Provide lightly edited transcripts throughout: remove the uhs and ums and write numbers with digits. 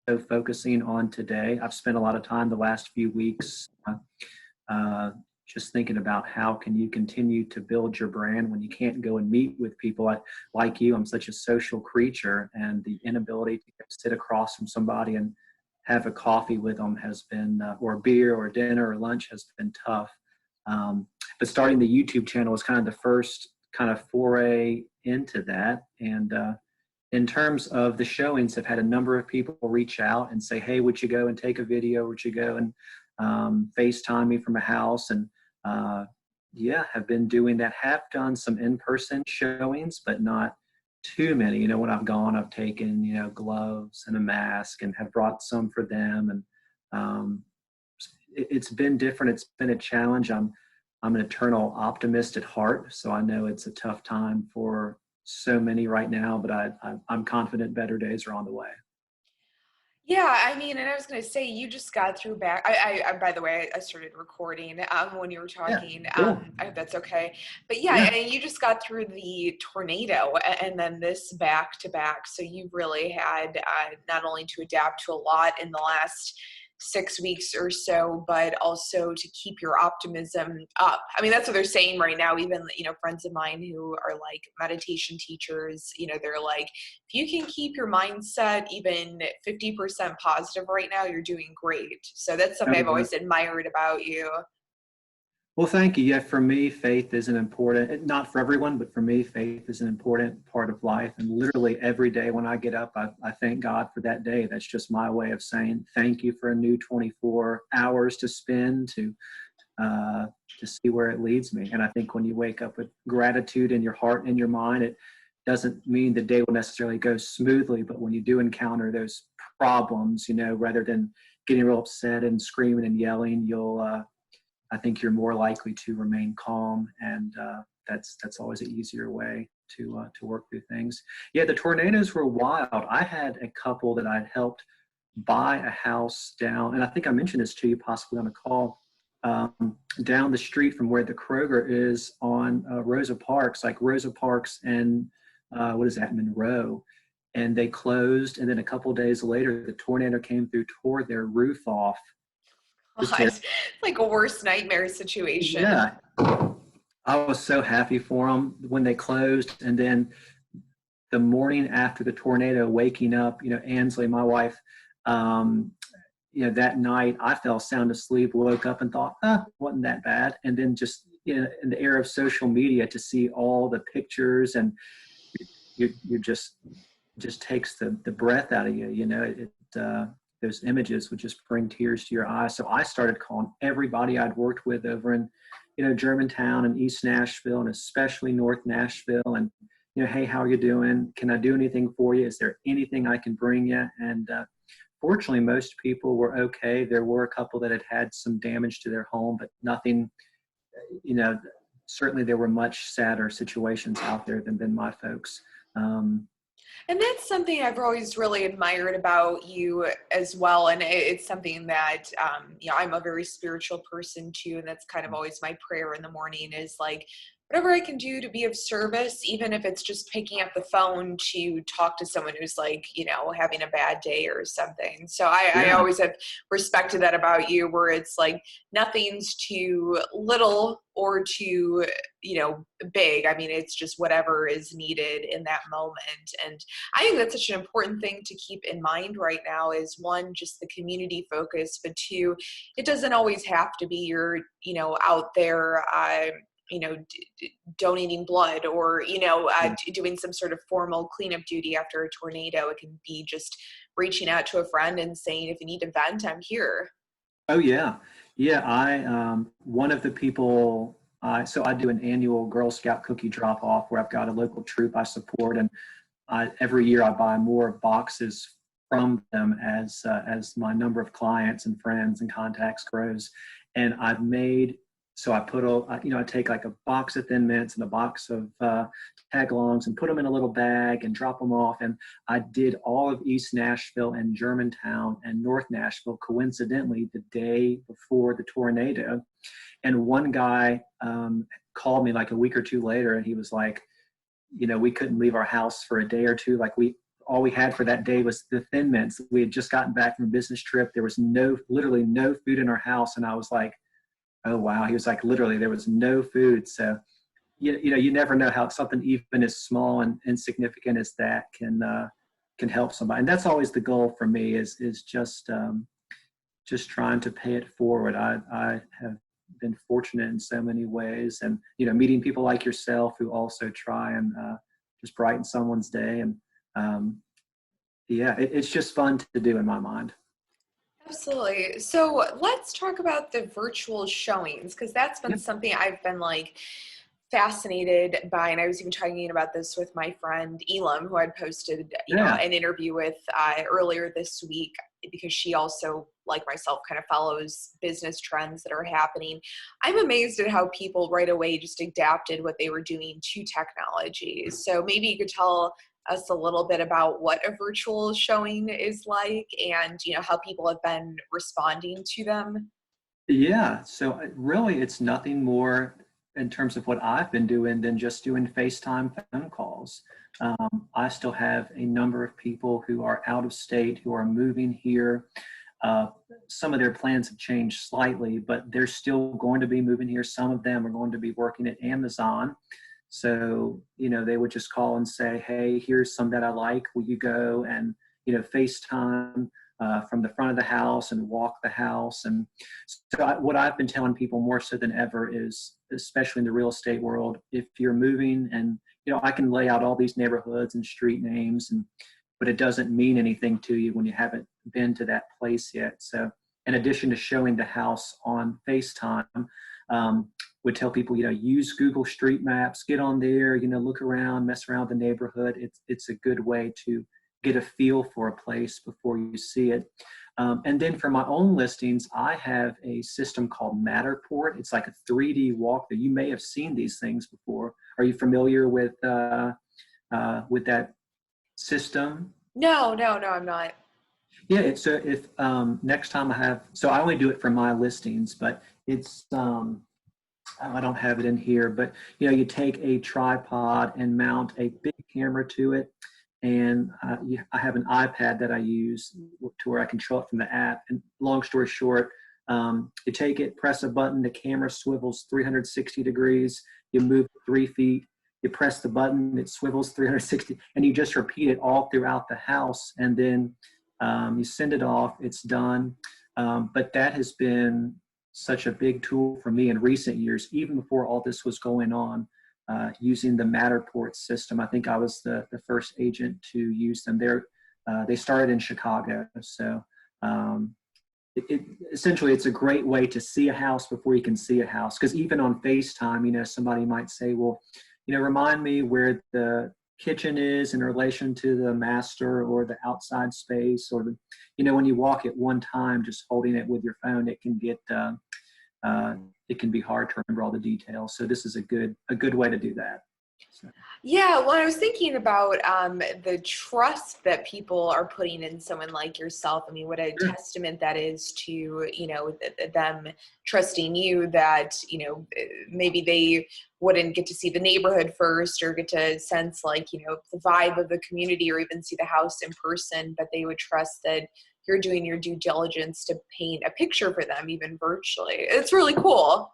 so focusing on today. I've spent a lot of time the last few weeks just thinking about how can you continue to build your brand when you can't go and meet with people. Like you, I'm such a social creature, and the inability to sit across from somebody and have a coffee with them has been, or beer or dinner or lunch has been tough. But starting the YouTube channel was kind of the first kind of foray into that. And in terms of the showings, I've had a number of people reach out and say, hey, would you go and take a video? Would you go and FaceTime me from a house? And yeah, have been doing that. Have done some in-person showings, but not too many. You know, when I've gone, I've taken, you know, gloves and a mask and have brought some for them. And it's been different. It's been a challenge. I'm an eternal optimist at heart, so I know it's a tough time for so many right now, but I'm confident better days are on the way. Yeah, I mean, and I was going to say, you just got through back. By the way, I started recording when you were Yeah, talking. cool. I hope that's okay. But yeah, Yeah. and you just got through the tornado and then this back to back. So you really had not only to adapt to a lot in the last 6 weeks or so, but also to keep your optimism up. I mean, that's what they're saying right now. Even, you know, friends of mine who are like meditation teachers, you know, they're like, if you can keep your mindset even 50% positive right now, you're doing great. So that's Oh, something I've yeah. always admired about you. Well, thank you. Yeah, for me, faith is an important, not for everyone, but for me, faith is an important part of life. And literally every day when I get up, I thank God for that day. That's just my way of saying thank you for a new 24 hours to spend to see where it leads me. And I think when you wake up with gratitude in your heart and in your mind, it doesn't mean the day will necessarily go smoothly, but when you do encounter those problems, you know, rather than getting real upset and screaming and yelling, I think you're more likely to remain calm, and that's always an easier way to work through things. Yeah, the tornadoes were wild. I had a couple that I'd helped buy a house down, and I think I mentioned this to you possibly on a call, down the street from where the Kroger is on Rosa Parks, like Rosa Parks and what is that, Monroe, and they closed. And then a couple days later, the tornado came through, tore their roof off. It was God, terrible. like a worst nightmare situation. Yeah, I was so happy for them when they closed. And then the morning after the tornado, waking up, you know, Ansley, my wife, um, you know, that night I fell sound asleep, woke up and thought, wasn't that bad. And then just, you know, in the era of social media, to see all the pictures, and you just takes the breath out of you. You know, those images would just bring tears to your eyes. So I started calling everybody I'd worked with over in, you know, Germantown and East Nashville, and especially North Nashville. And, you know, hey, how are you doing? Can I do anything for you? Is there anything I can bring you? And fortunately, most people were okay. There were a couple that had some damage to their home, but nothing, you know, certainly there were much sadder situations out there than my folks. And that's something I've always really admired about you as well. And it's something that, you know, I'm a very spiritual person too. And that's kind of always my prayer in the morning is like, whatever I can do to be of service, even if it's just picking up the phone to talk to someone who's like, you know, having a bad day or something. So I Yeah. always have respected that about you, where it's like nothing's too little or too, you know, big. I mean, it's just whatever is needed in that moment. And I think that's such an important thing to keep in mind right now is one, just the community focus, but two, it doesn't always have to be you're, you know, out there, you know, donating blood or, you know, doing some sort of formal cleanup duty after a tornado. It can be just reaching out to a friend and saying, if you need a vent, I'm here. Oh yeah. Yeah. One of the people, so I do an annual Girl Scout cookie drop off where I've got a local troop I support, and every year I buy more boxes from them as my number of clients and friends and contacts grows. And so I put I take like a box of Thin Mints and a box of Tagalongs and put them in a little bag and drop them off. And I did all of East Nashville and Germantown and North Nashville coincidentally the day before the tornado. And one guy called me like a week or two later, and he was like, you know, we couldn't leave our house for a day or two. Like all we had for that day was the Thin Mints. We had just gotten back from a business trip. There was literally no food in our house. And I was like, oh, wow. He was like, literally, there was no food. So, you never know how something even as small and insignificant as that can help somebody. And that's always the goal for me is just trying to pay it forward. I have been fortunate in so many ways, and meeting people like yourself who also try and just brighten someone's day. And it's just fun to do in my mind. Absolutely. So let's talk about the virtual showings, because that's been something I've been like fascinated by. And I was even talking about this with my friend Elam, who I'd posted an interview with earlier this week, because she also, like myself, kind of follows business trends that are happening. I'm amazed at how people right away just adapted what they were doing to technology. So maybe you could tell us a little bit about what a virtual showing is like, and how people have been responding to them. Yeah, so really it's nothing more in terms of what I've been doing than just doing FaceTime phone calls. I still have a number of people who are out of state, who are moving here. Some of their plans have changed slightly, but they're still going to be moving here. Some of them are going to be working at Amazon. So, they would just call and say, hey, here's some that I like. Will you go and, FaceTime from the front of the house and walk the house? And so what I've been telling people more so than ever is, especially in the real estate world, if you're moving and, I can lay out all these neighborhoods and street names, but it doesn't mean anything to you when you haven't been to that place yet. So in addition to showing the house on FaceTime, would tell people, use Google Street Maps, get on there, look around, mess around the neighborhood. It's a good way to get a feel for a place before you see it. And then for my own listings, I have a system called Matterport. It's like a 3D walkthrough. You may have seen these things before. Are you familiar with that system? No, I'm not. Yeah, so if next time I only do it for my listings, but it's, I don't have it in here, but you take a tripod and mount a big camera to it. And I have an iPad that I use to where I control it from the app. And long story short, you take it, press a button, the camera swivels 360 degrees, you move 3 feet, you press the button, it swivels 360, and you just repeat it all throughout the house. And then you send it off, it's done. But that has been such a big tool for me in recent years, even before all this was going on. Using the Matterport system. I think I was the first agent to use them. They started in Chicago. So essentially it's a great way to see a house before you can see a house. Because even on FaceTime, somebody might say, well, remind me where the kitchen is in relation to the master or the outside space, or when you walk it one time, just holding it with your phone, it can get it can be hard to remember all the details. So this is a good way to do that. So. Yeah, well, I was thinking about the trust that people are putting in someone like yourself. I mean, what a testament that is to, them trusting you, that, maybe they wouldn't get to see the neighborhood first or get to sense the vibe of the community or even see the house in person, but they would trust that you're doing your due diligence to paint a picture for them, even virtually. It's really cool.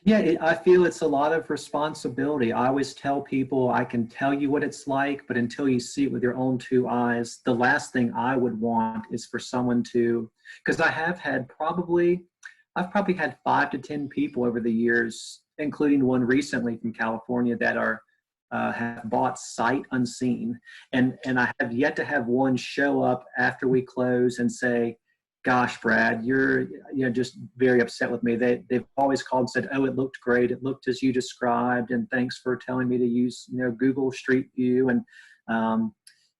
Yeah, I feel it's a lot of responsibility. I always tell people I can tell you what it's like, but until you see it with your own 2 eyes, the last thing I would want is for someone to, because I've probably had 5 to 10 people over the years, including one recently from California, that have bought sight unseen. And I have yet to have one show up after we close and say, gosh, Brad, you're just very upset with me. They've always called and said, oh, it looked great. It looked as you described. And thanks for telling me to use, Google Street View. And,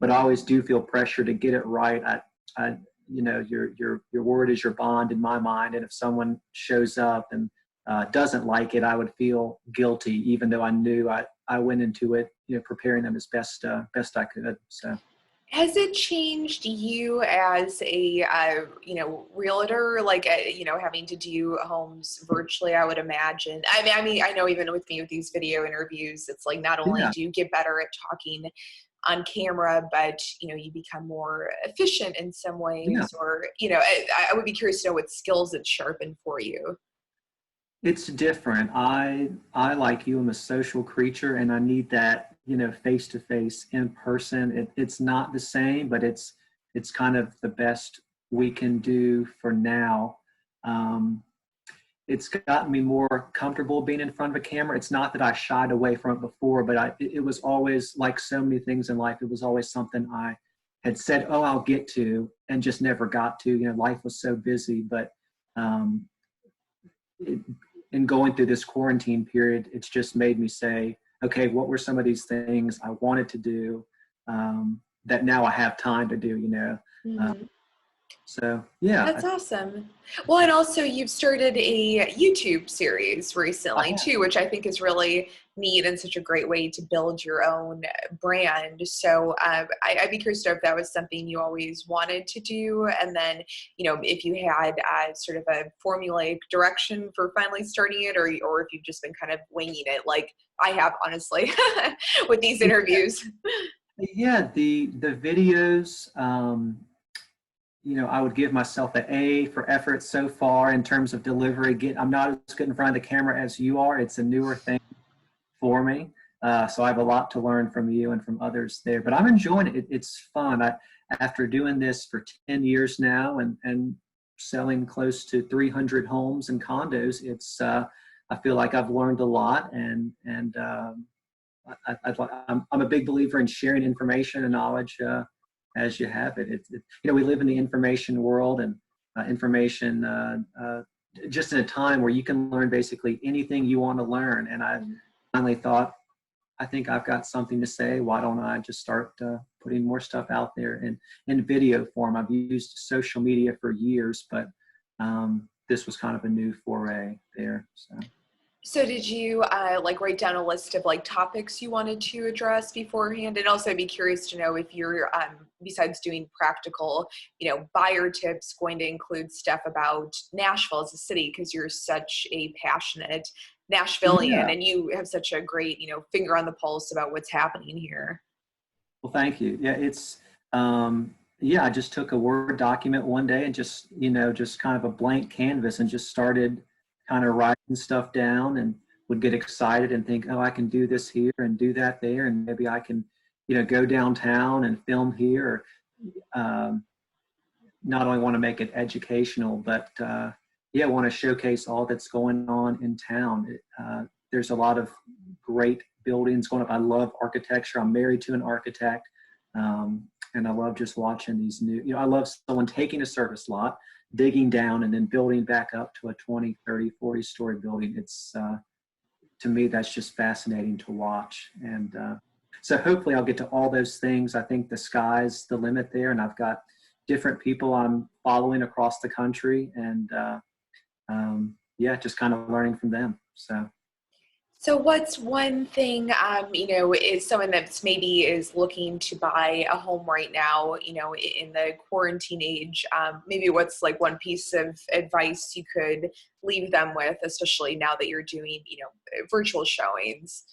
but I always do feel pressure to get it right. Your word is your bond in my mind. And if someone shows up and doesn't like it, I would feel guilty, even though I knew I went into it, preparing them as best I could. So. Has it changed you as a, realtor, having to do homes virtually, I would imagine? I mean, I know even with me with these video interviews, it's like not only do you get better at talking on camera, but, you know, you become more efficient in some Yeah. ways, or, you know, I would be curious to know what skills it's sharpened for you. It's different. I like you, I'm a social creature, and I need that, you know, face to face, in person. It's not the same, but it's kind of the best we can do for now. Um, it's gotten me more comfortable being in front of a camera. It's not that I shied away from it before, but it was always, like so many things in life, it was always something I had said, oh, I'll get to, and just never got to. You know, life was so busy, but um, it, in going through this quarantine period, it's just made me say, okay, what were some of these things I wanted to do, that now I have time to do, you know? Uh, Mhm. so yeah, That's awesome. Well, and also you've started a YouTube series I recently have. too, which I think is really neat and such a great way to build your own brand. So I'd be curious to know if that was something you always wanted to do, and then, you know, if you had sort of a formulaic direction for finally starting it, or if you've just been kind of winging it, like I have, honestly, with these interviews. Yeah, the videos, you know, I would give myself an A for effort so far in terms of delivery. I'm not as good in front of the camera as you are. It's a newer thing for me. So I have a lot to learn from you and from others there, but I'm enjoying it. It's fun. After doing this for 10 years now, and selling close to 300 homes and condos, I feel like I've learned a lot, and I'm a big believer in sharing information and knowledge, as you have it. You know, we live in the information world, and information, just in a time where you can learn basically anything you want to learn. And I finally thought, I think I've got something to say. Why don't I just start putting more stuff out there in video form? I've used social media for years, but this was kind of a new foray there. So. So did you like write down a list of like topics you wanted to address beforehand? And also I'd be curious to know if you're, besides doing practical, you know, buyer tips, going to include stuff about Nashville as a city, because you're such a passionate Nashvilleian Yeah. and you have such a great, you know, finger on the pulse about what's happening here. Well, thank you. Yeah, yeah, I just took a Word document one day and just, you know, just kind of a blank canvas, and just started kind of writing stuff down, and would get excited and think, oh, I can do this here and do that there. And maybe I can, you know, go downtown and film here. Or, not only want to make it educational, but, yeah, want to showcase all that's going on in town. There's a lot of great buildings going up. I love architecture. I'm married to an architect. And I love just watching these new, you know, I love someone taking a service lot, digging down, and then building back up to a 20, 30, 40-story building. It's, to me, that's just fascinating to watch. And so hopefully I'll get to all those things. I think the sky's the limit there, and I've got different people I'm following across the country, and yeah, just kind of learning from them. So what's one thing, you know, is someone that's maybe is looking to buy a home right now, you know, in the quarantine age, maybe what's like one piece of advice you could leave them with, especially now that you're doing, you know, virtual showings?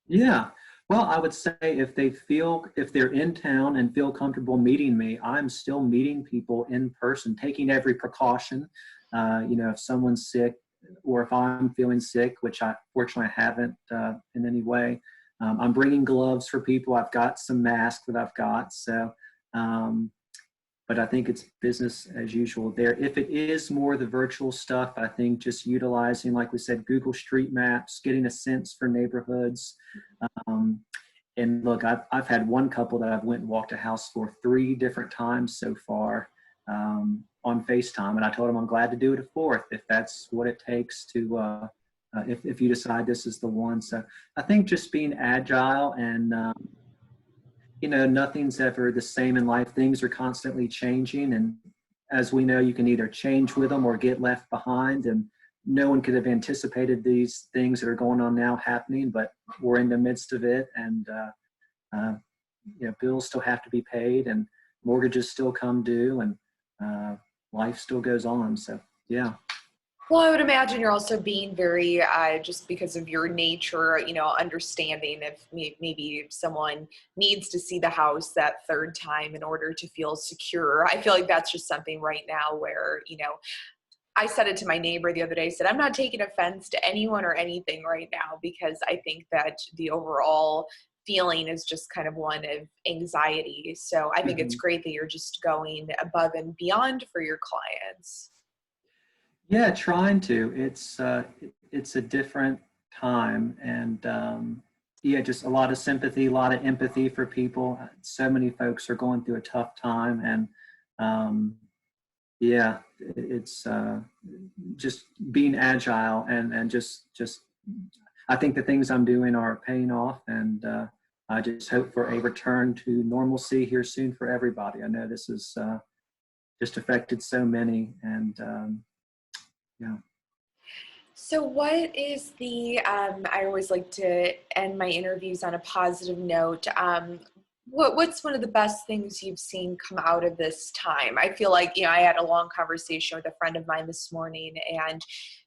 Yeah. Well, I would say if if they're in town and feel comfortable meeting me, I'm still meeting people in person, taking every precaution. You know, if someone's sick, or if I'm feeling sick, which I fortunately haven't in any way, I'm bringing gloves for people. I've got some masks that I've got. So, but I think it's business as usual there. If it is more the virtual stuff, I think just utilizing, like we said, Google Street Maps, getting a sense for neighborhoods. Um, and look, I've had one couple that I've went and walked a house for 3 different times so far, on FaceTime. And I told them I'm glad to do it a fourth if that's what it takes to, if you decide this is the one. So I think just being agile, and, you know, nothing's ever the same in life. Things are constantly changing. And as we know, you can either change with them or get left behind. And no one could have anticipated these things that are going on now happening, but we're in the midst of it. And, you know, bills still have to be paid, and mortgages still come due, and life still goes on. So, yeah. Well, I would imagine you're also being very, just because of your nature, understanding if maybe someone needs to see the house that third time in order to feel secure. I feel like that's just something right now where, I said it to my neighbor the other day, said, I'm not taking offense to anyone or anything right now because I think that the overall feeling is just kind of one of anxiety. So I think it's Mhm. great that you're just going above and beyond for your clients. Yeah, trying to. It's a different time, and yeah, just a lot of sympathy, a lot of empathy for people. So many folks are going through a tough time, and um, yeah, it's just being agile and just. I think the things I'm doing are paying off, and I just hope for a return to normalcy here soon for everybody. I know this has just affected so many, and yeah. So, what is I always like to end my interviews on a positive note. What's one of the best things you've seen come out of this time? I feel like, I had a long conversation with a friend of mine this morning, and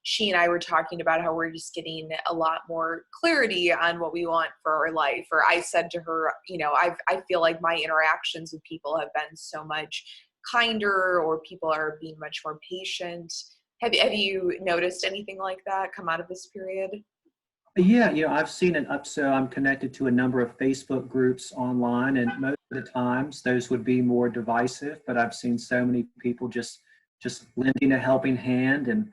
she and I were talking about how we're just getting a lot more clarity on what we want for our life. Or I said to her, I feel like my interactions with people have been so much kinder, or people are being much more patient. Have you noticed anything like that come out of this period? Yeah, I've seen it up. So I'm connected to a number of Facebook groups online, and most of the times those would be more divisive. But I've seen so many people just lending a helping hand and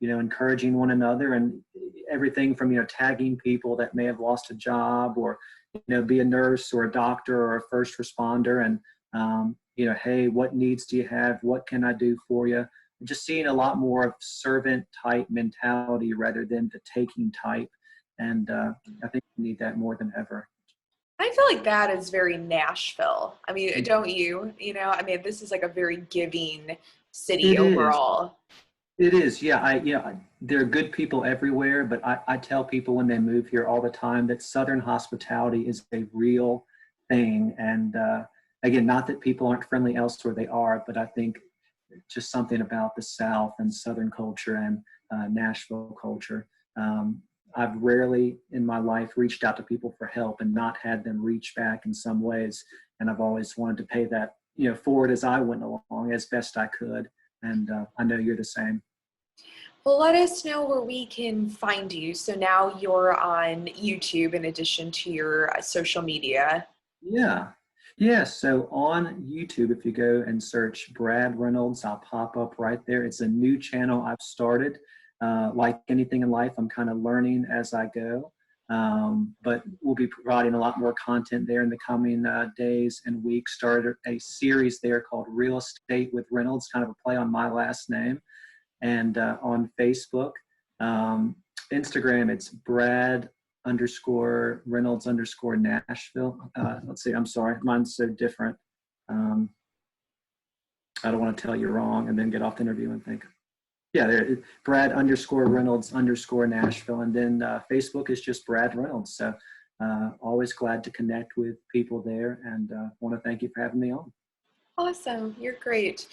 encouraging one another, and everything from tagging people that may have lost a job, or be a nurse or a doctor or a first responder, and hey, what needs do you have? What can I do for you? Just seeing a lot more of servant type mentality rather than the taking type. And I think we need that more than ever. I feel like that is very Nashville. I mean, don't you? This is like a very giving city It is. overall. It is. Yeah. There are good people everywhere, but I tell people when they move here all the time that Southern hospitality is a real thing. And again, not that people aren't friendly elsewhere, they are, but I think just something about the South and Southern culture and Nashville culture. Um, I've rarely in my life reached out to people for help and not had them reach back in some ways. And I've always wanted to pay that, forward as I went along as best I could. And I know you're the same. Well, let us know where we can find you. So now you're on YouTube in addition to your social media. Yeah. Yeah. So on YouTube, if you go and search Brad Reynolds, I'll pop up right there. It's a new channel I've started. Like anything in life, I'm kind of learning as I go. But we'll be providing a lot more content there in the coming days and weeks. Started a series there called Real Estate with Reynolds, kind of a play on my last name. And on Facebook, um, Instagram, it's Brad underscore Reynolds underscore Nashville. Let's see, I'm sorry, mine's so different. Um, I don't want to tell you wrong and then get off the interview and think, yeah, there, Brad underscore Reynolds underscore Nashville. And then Facebook is just Brad Reynolds. So always glad to connect with people there, and want to thank you for having me on. Awesome. You're great.